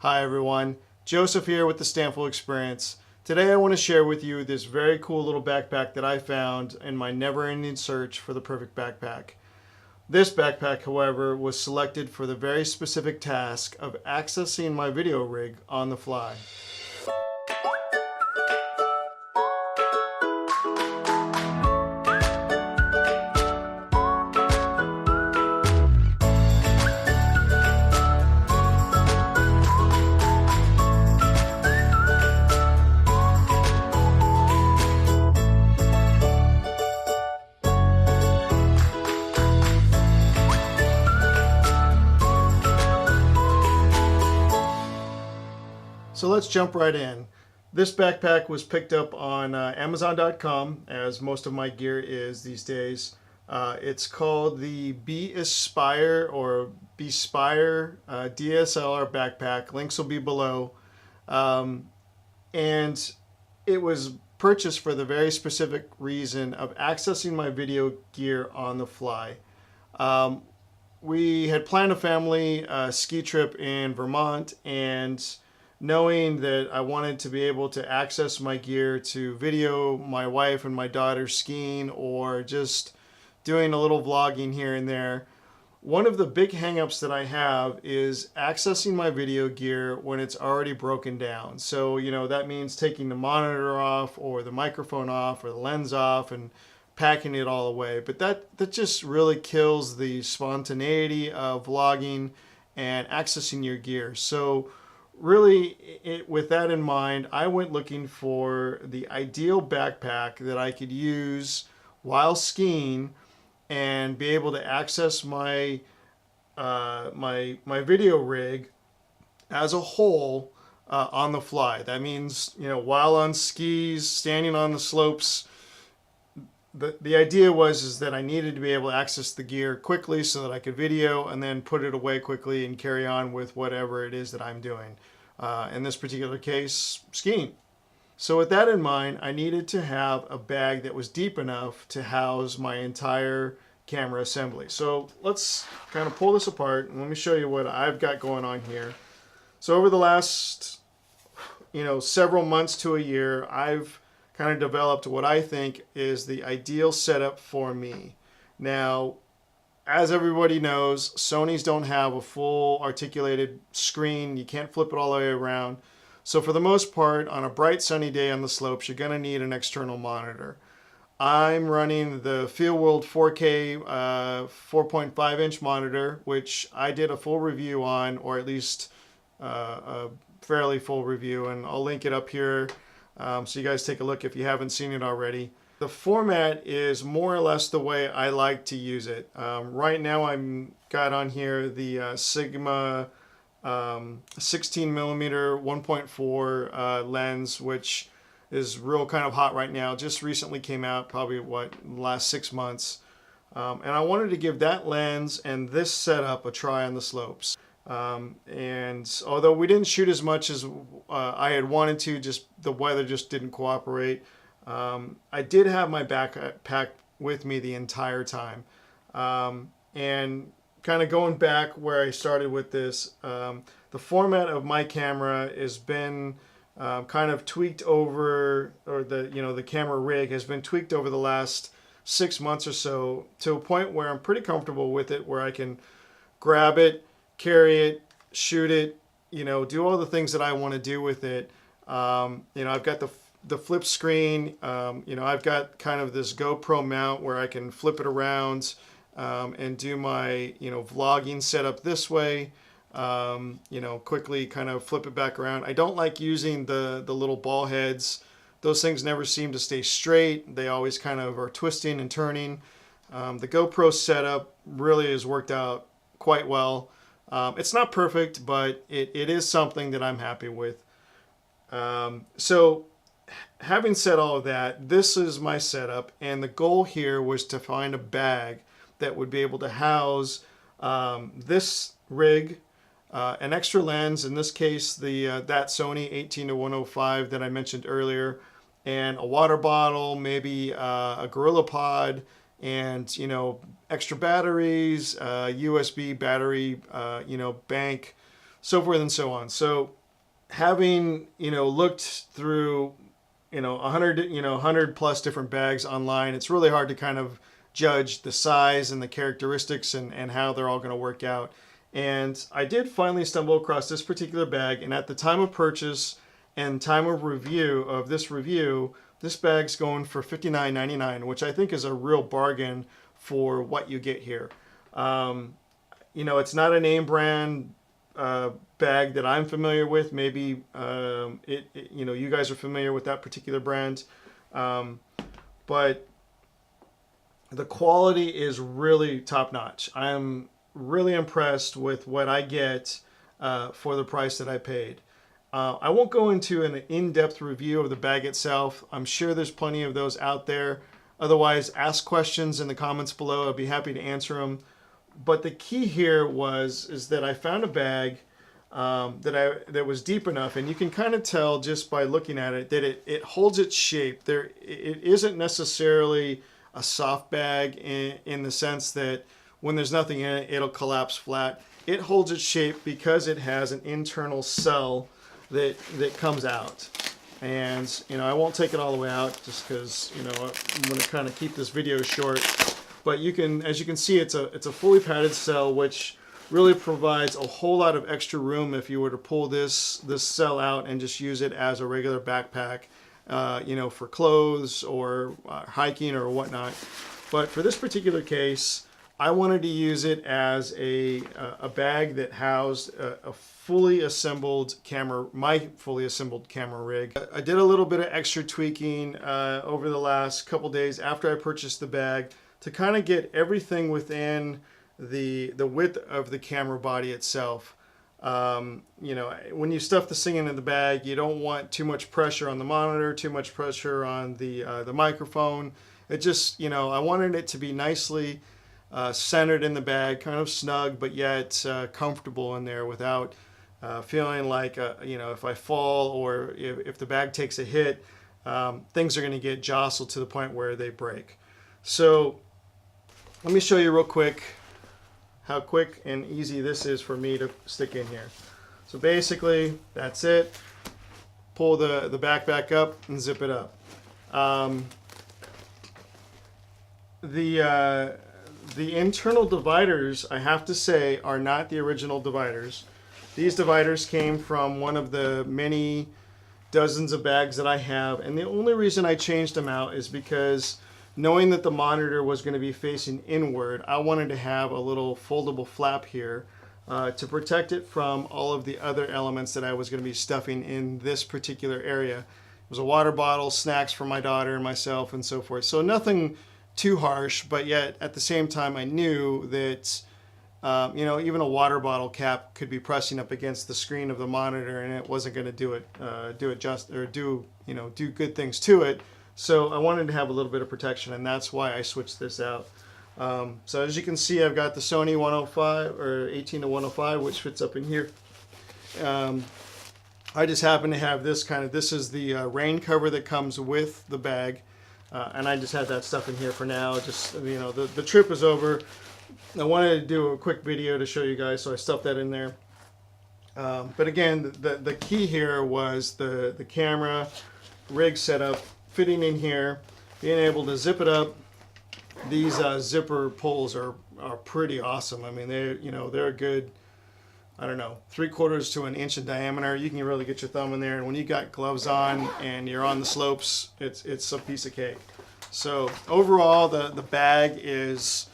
Hi everyone, Joseph here with the Stampfl Experience. Today I want to share with you this very cool little backpack that I found in my never-ending search for the perfect backpack. This backpack, however, was selected for the very specific task of accessing my video rig on the fly. So let's jump right in. This backpack was picked up on Amazon.com, as most of my gear is these days. It's called the Beaspire DSLR backpack. Links will be below. And it was purchased for the very specific reason of accessing my video gear on the fly. We had planned a family ski trip in Vermont, and knowing that I wanted to be able to access my gear to video my wife and my daughter skiing or just doing a little vlogging here and there, one of the big hangups that I have is accessing my video gear when it's already broken down. So, that means taking the monitor off or the microphone off or the lens off and packing it all away. But that just really kills the spontaneity of vlogging and accessing your gear. So really, with that in mind, I went looking for the ideal backpack that I could use while skiing and be able to access my my video rig as a whole on the fly. That means, while on skis, standing on the slopes. The idea was that I needed to be able to access the gear quickly so that I could video and then put it away quickly and carry on with whatever it is that I'm doing. In this particular case, skiing. So with that in mind, I needed to have a bag that was deep enough to house my entire camera assembly. So let's kind of pull this apart and let me show you what I've got going on here. So over the last, several months to a year, I've kind of developed what I think is the ideal setup for me. Now, as everybody knows, Sonys don't have a full articulated screen. You can't flip it all the way around. So for the most part, on a bright sunny day on the slopes, you're going to need an external monitor. I'm running the Feelworld 4K 4.5 inch monitor, which I did a full review on, or at least a fairly full review, and I'll link it up here so you guys take a look if you haven't seen it already. The format is more or less the way I like to use it. Right now I'm got on here the Sigma 16mm 1.4 lens, which is real kind of hot right now. Just recently came out, probably last 6 months. And I wanted to give that lens and this setup a try on the slopes. And although we didn't shoot as much as I had wanted to, just the weather just didn't cooperate. I did have my backpack with me the entire time. And kind of going back where I started with this, the format of my camera has been kind of tweaked over, or the camera rig has been tweaked over the last 6 months or so to a point where I'm pretty comfortable with it, where I can grab it, carry it, shoot it, do all the things that I want to do with it. I've got the flip screen, I've got kind of this GoPro mount where I can flip it around and do my, vlogging setup this way, quickly kind of flip it back around. I don't like using the little ball heads. Those things never seem to stay straight. They always kind of are twisting and turning. The GoPro setup really has worked out quite well. It's not perfect, but it is something that I'm happy with. So having said all of that, this is my setup, and the goal here was to find a bag that would be able to house this rig, an extra lens, in this case that Sony 18-105 that I mentioned earlier, and a water bottle, maybe a Gorilla Pod, and extra batteries, USB battery bank, so forth and so on. So having, looked through, 100 plus different bags online, it's really hard to kind of judge the size and the characteristics and how they're all going to work out. And I did finally stumble across this particular bag, and at the time of purchase and time of review, this bag's going for $59.99, which I think is a real bargain for what you get here. It's not a name brand bag that I'm familiar with. Maybe you guys are familiar with that particular brand, but the quality is really top notch. I am really impressed with what I get for the price that I paid. I won't go into an in-depth review of the bag itself. I'm sure there's plenty of those out there. Otherwise, ask questions in the comments below. I'll be happy to answer them. But the key here is that I found a bag that was deep enough, and you can kind of tell just by looking at it that it holds its shape. It isn't necessarily a soft bag in the sense that when there's nothing in it, it'll collapse flat. It holds its shape because it has an internal cell that comes out. And I won't take it all the way out just because I'm going to kind of keep this video short. But as you can see, it's a fully padded cell, which really provides a whole lot of extra room if you were to pull this cell out and just use it as a regular backpack, for clothes or hiking or whatnot. But for this particular case, I wanted to use it as a bag that housed a fully assembled camera, my fully assembled camera rig. I did a little bit of extra tweaking over the last couple days after I purchased the bag to kind of get everything within the width of the camera body itself. When you stuff this thing into the bag, you don't want too much pressure on the monitor, too much pressure on the microphone. It just, I wanted it to be nicely centered in the bag, kind of snug, but yet comfortable in there without feeling like, if I fall or if the bag takes a hit, things are going to get jostled to the point where they break. So let me show you real quick how quick and easy this is for me to stick in here. So basically, that's it. Pull the back up and zip it up. The internal dividers, I have to say, are not the original dividers. These dividers came from one of the many dozens of bags that I have, and the only reason I changed them out is because knowing that the monitor was going to be facing inward, I wanted to have a little foldable flap here to protect it from all of the other elements that I was going to be stuffing in this particular area. It was a water bottle, snacks for my daughter and myself, and so forth. So nothing too harsh, but yet at the same time I knew that even a water bottle cap could be pressing up against the screen of the monitor and it wasn't going to do good things to it. So I wanted to have a little bit of protection, and that's why I switched this out. So as you can see, I've got the Sony 105 or 18-105, which fits up in here. I just happen to have this is the rain cover that comes with the bag. And I just had that stuff in here for now. Just, the trip is over. I wanted to do a quick video to show you guys, so I stuffed that in there. But again, the key here was the camera rig setup, fitting in here, being able to zip it up. These zipper pulls are pretty awesome. I mean, they're a good, I don't know, 3/4 to an inch in diameter. You can really get your thumb in there, and when you got gloves on and you're on the slopes, it's a piece of cake. So overall, the bag is,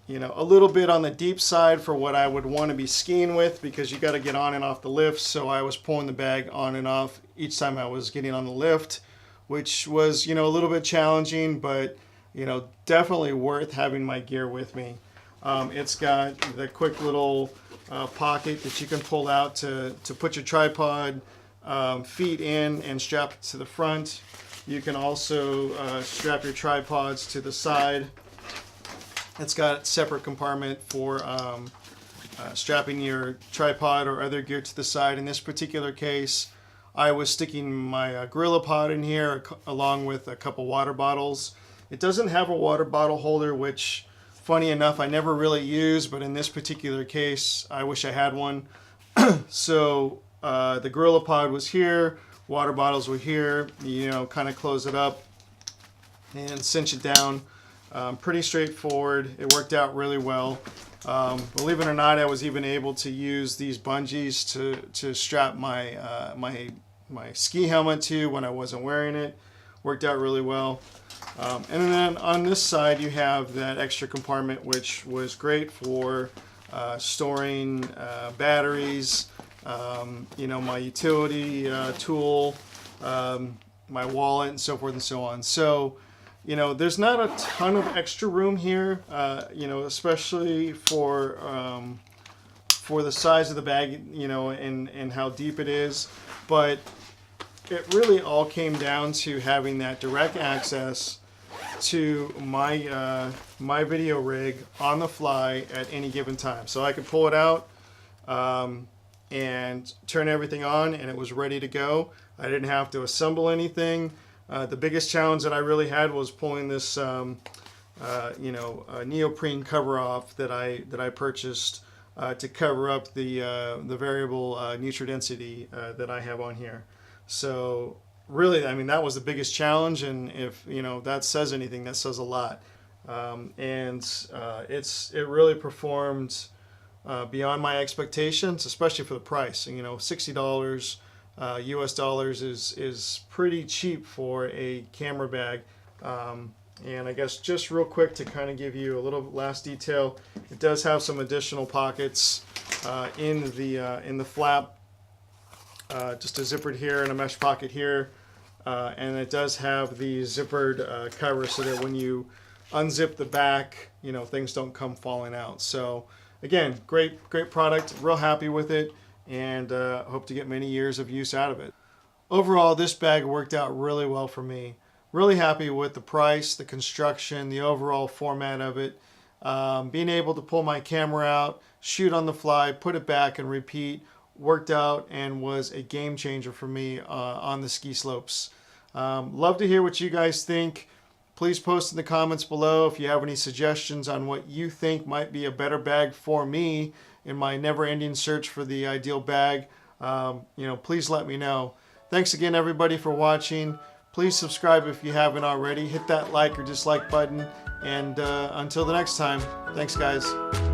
a little bit on the deep side for what I would want to be skiing with, because you got to get on and off the lift. So I was pulling the bag on and off each time I was getting on the lift, which was, a little bit challenging, but, definitely worth having my gear with me. It's got the quick little pocket that you can pull out to put your tripod feet in and strap it to the front. You can also strap your tripods to the side. It's got a separate compartment for strapping your tripod or other gear to the side. In this particular case, I was sticking my GorillaPod in here along with a couple water bottles. It doesn't have a water bottle holder, which, funny enough, I never really use, but in this particular case, I wish I had one. So the Gorilla Pod was here, water bottles were here, you know, kind of close it up and cinch it down. Pretty straightforward. It worked out really well. Believe it or not, I was even able to use these bungees to strap my my ski helmet to when I wasn't wearing it. Worked out really well. And then on this side you have that extra compartment, which was great for storing batteries, you know, my utility tool, my wallet, and so forth and so on. So, you know, there's not a ton of extra room here, you know, especially for the size of the bag, you know, and how deep it is. But it really all came down to having that direct access to my my video rig on the fly at any given time. So I could pull it out and turn everything on, and it was ready to go. I didn't have to assemble anything. The biggest challenge that I really had was pulling this, you know, neoprene cover off that I purchased to cover up the variable density that I have on here. So really, I mean, that was the biggest challenge, and if you know that says anything, that says a lot. It really performed beyond my expectations, especially for the price. You know, $60 US dollars is pretty cheap for a camera bag. And I guess just real quick to kind of give you a little last detail, it does have some additional pockets in the flap, just a zippered here and a mesh pocket here, and it does have the zippered cover so that when you unzip the back, you know, things don't come falling out. So again, great product, real happy with it, and hope to get many years of use out of it. Overall, this bag worked out really well for me. Really happy with the price, the construction, the overall format of it. Being able to pull my camera out, shoot on the fly, put it back and repeat, worked out and was a game changer for me on the ski slopes. Love to hear what you guys think. Please post in the comments below if you have any suggestions on what you think might be a better bag for me in my never-ending search for the ideal bag. You know, please let me know. Thanks again, everybody, for watching. Please subscribe if you haven't already. Hit that like or dislike button. And until the next time, thanks, guys.